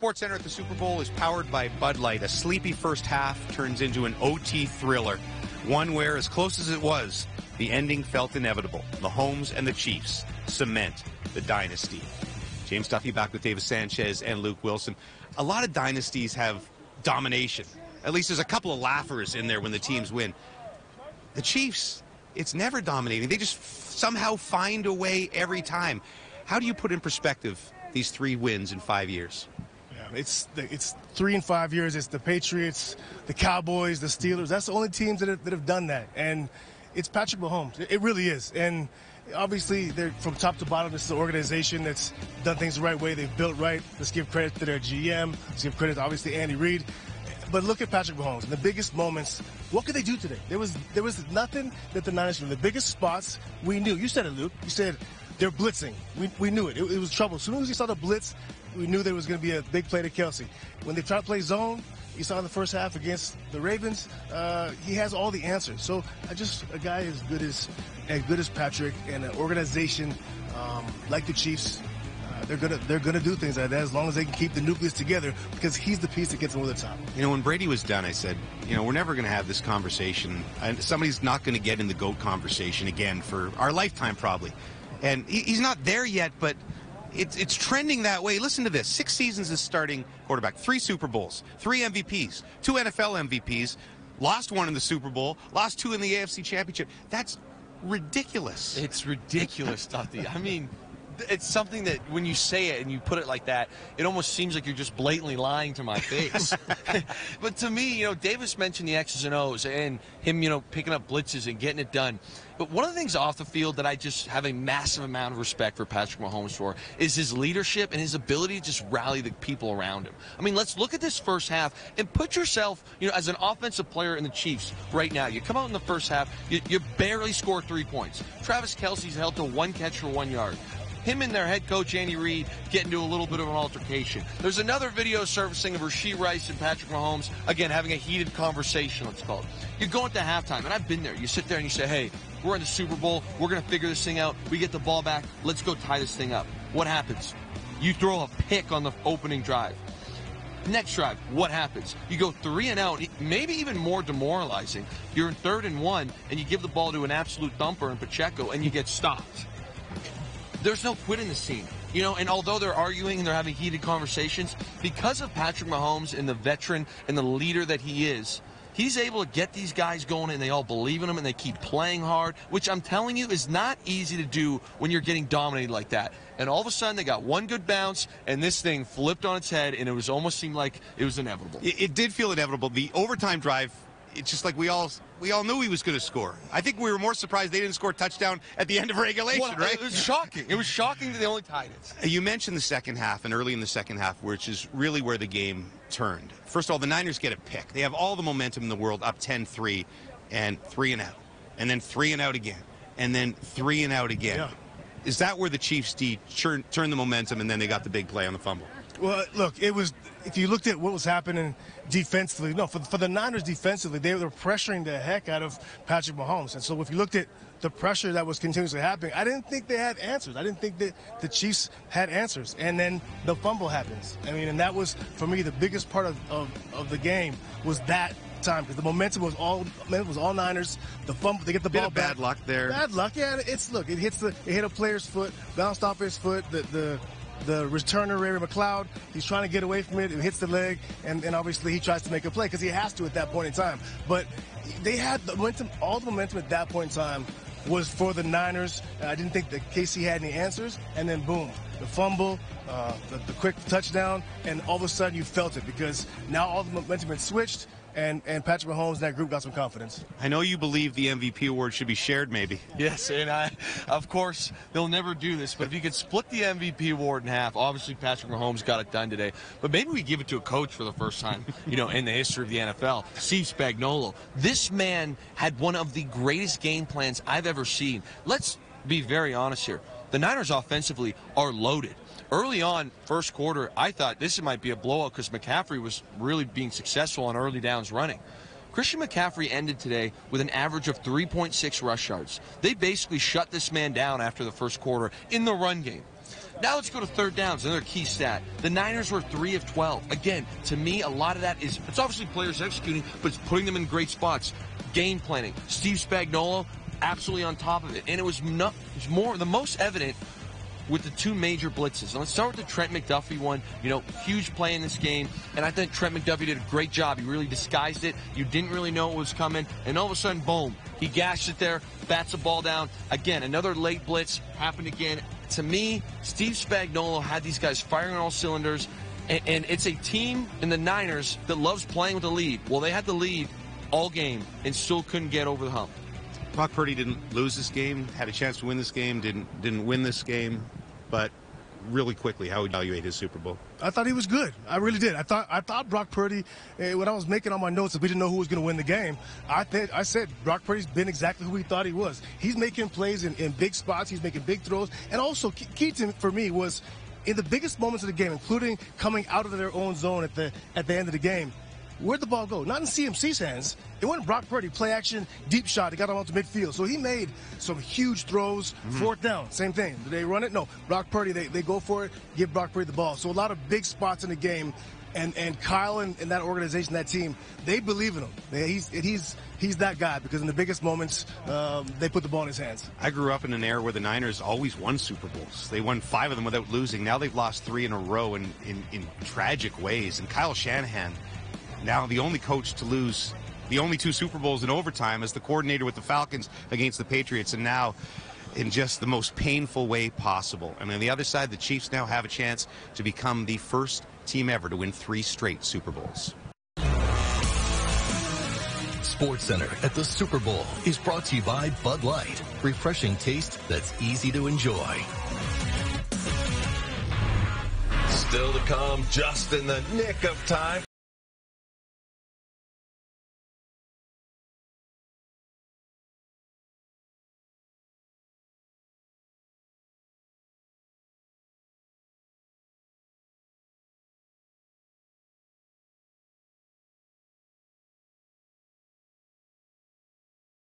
SportsCentre at the Super Bowl is powered by Bud Light. A sleepy first half turns into an OT thriller. One where, as close as it was, the ending felt inevitable. Mahomes and the Chiefs cement the dynasty. James Duthie back with David Sanchez and Luke Willson. A lot of dynasties have domination. At least there's a couple of laughers in there when the teams win. The Chiefs, it's never dominating. They just somehow find a way every time. How do you put in perspective these 3 wins in 5 years? Yeah, it's 3 in 5 years. It's the Patriots, the Cowboys, the Steelers. That's the only teams that have done that. And it's Patrick Mahomes. It really is. And obviously, they're from top to bottom. This is an organization that's done things the right way. They've built right. Let's give credit to their GM. Let's give credit to, obviously, Andy Reid. But look at Patrick Mahomes. In the biggest moments, what could they do today? There was nothing that the Niners, in the biggest spots, we knew. You said it, Luke. You said they're blitzing. We knew it. It was trouble. As soon as we saw the blitz, we knew there was going to be a big play to Kelsey. When they tried to play zone, you saw in the first half against the Ravens, he has all the answers. So a guy as good as Patrick and an organization like the Chiefs, they're gonna do things like that as long as they can keep the nucleus together, because he's the piece that gets them over the top. You know, when Brady was done, I said, we're never going to have this conversation, and somebody's not going to get in the GOAT conversation again for our lifetime probably. And he's not there yet, but it's trending that way. Listen to this: 6 seasons as starting quarterback, 3 Super Bowls, 3 MVPs, 2 NFL MVPs, lost 1 in the Super Bowl, lost 2 in the AFC Championship. That's ridiculous. It's ridiculous, Duthie. I mean, it's something that when you say it and you put it like that, it almost seems like you're just blatantly lying to my face. But to me, Davis mentioned the X's and O's and him, picking up blitzes and getting it done. But one of the things off the field that I just have a massive amount of respect for Patrick Mahomes for is his leadership and his ability to just rally the people around him. I mean, let's look at this first half and put yourself, as an offensive player in the Chiefs right now. You come out in the first half, you barely score 3 points. Travis Kelce's held to 1 catch for 1 yard. Him and their head coach, Andy Reid, get into a little bit of an altercation. There's another video surfacing of Rasheed Rice and Patrick Mahomes, again, having a heated conversation, let's call it. You go into halftime, and I've been there. You sit there and you say, hey, we're in the Super Bowl. We're going to figure this thing out. We get the ball back. Let's go tie this thing up. What happens? You throw a pick on the opening drive. Next drive, what happens? You go 3 and out, maybe even more demoralizing. You're in 3rd and 1, and you give the ball to an absolute thumper in Pacheco, and you get stopped. There's no quit in the scene, and although they're arguing and they're having heated conversations, because of Patrick Mahomes and the veteran and the leader that he is, he's able to get these guys going, and they all believe in him, and they keep playing hard, which I'm telling you is not easy to do when you're getting dominated like that. And all of a sudden, they got 1 good bounce, and this thing flipped on its head, and it almost seemed like it was inevitable. It did feel inevitable. The overtime drive, it's just like we all knew he was going to score. I think we were more surprised they didn't score a touchdown at the end of regulation, right? It was shocking. It was shocking that they only tied it. You mentioned the second half, and early in the second half, which is really where the game turned. First of all, the Niners get a pick. They have all the momentum in the world, up 10-3, and 3 and out. And then 3 and out again. And then 3 and out again. Yeah. Is that where the Chiefs turned the momentum, and then they got the big play on the fumble? Well, look, it was, if you looked at what was happening defensively, for the Niners defensively, they were pressuring the heck out of Patrick Mahomes. And so if you looked at the pressure that was continuously happening, I didn't think they had answers. I didn't think that the Chiefs had answers. And then the fumble happens. I mean, and that was, for me, the biggest part of the game was that time, because the momentum was all Niners. The fumble, they get the ball back. Bad luck there. Bad luck, yeah. It hit a player's foot, bounced off his foot. The returner, Ray McLeod, he's trying to get away from it. It hits the leg, and obviously he tries to make a play because he has to at that point in time. But they had the momentum. All the momentum at that point in time was for the Niners. I didn't think that KC had any answers, and then boom, the fumble, the quick touchdown, and all of a sudden you felt it, because now all the momentum had switched. And Patrick Mahomes and that group got some confidence. I know you believe the MVP award should be shared, maybe. Yes, and of course, they'll never do this, but if you could split the MVP award in half, obviously Patrick Mahomes got it done today, but maybe we give it to a coach for the first time, in the history of the NFL, Steve Spagnuolo. This man had one of the greatest game plans I've ever seen. Let's be very honest here. The Niners offensively are loaded. Early on, first quarter, I thought this might be a blowout because McCaffrey was really being successful on early downs running. Christian McCaffrey ended today with an average of 3.6 rush yards. They basically shut this man down after the first quarter in the run game. Now let's go to third downs, another key stat. The Niners were 3 of 12. Again, to me, a lot of that is, it's obviously players executing, but it's putting them in great spots. Game planning. Steve Spagnuolo, absolutely on top of it. And it was the most evident with the two major blitzes. Now let's start with the Trent McDuffie one. Huge play in this game, and I think Trent McDuffie did a great job. He really disguised it. You didn't really know what was coming, and all of a sudden, boom, he gashed it there, bats the ball down. Again, another late blitz happened again. To me, Steve Spagnuolo had these guys firing on all cylinders, and it's a team in the Niners that loves playing with the lead. Well, they had the lead all game and still couldn't get over the hump. Brock Purdy didn't lose this game, had a chance to win this game, didn't win this game, but really quickly, how would you evaluate his Super Bowl? I thought he was good. I really did. I thought Brock Purdy, when I was making all my notes, if we didn't know who was going to win the game, I said Brock Purdy's been exactly who we thought he was. He's making plays in big spots. He's making big throws. And also, key for me was in the biggest moments of the game, including coming out of their own zone at the end of the game, where'd the ball go? Not in CMC's hands. It went Brock Purdy, play action, deep shot. He got him out to midfield. So he made some huge throws. Fourth down, same thing. Did they run it? No. Brock Purdy, they go for it, give Brock Purdy the ball. So a lot of big spots in the game. And Kyle and that organization, that team, they believe in him. He's that guy because in the biggest moments, they put the ball in his hands. I grew up in an era where the Niners always won Super Bowls. They won 5 of them without losing. Now they've lost 3 in a row in tragic ways. And Kyle Shanahan, now the only coach to lose the only 2 Super Bowls in overtime as the coordinator with the Falcons against the Patriots, and now in just the most painful way possible. And on the other side, the Chiefs now have a chance to become the first team ever to win 3 straight Super Bowls. SportsCentre at the Super Bowl is brought to you by Bud Light. Refreshing taste that's easy to enjoy. Still to come, just in the nick of time.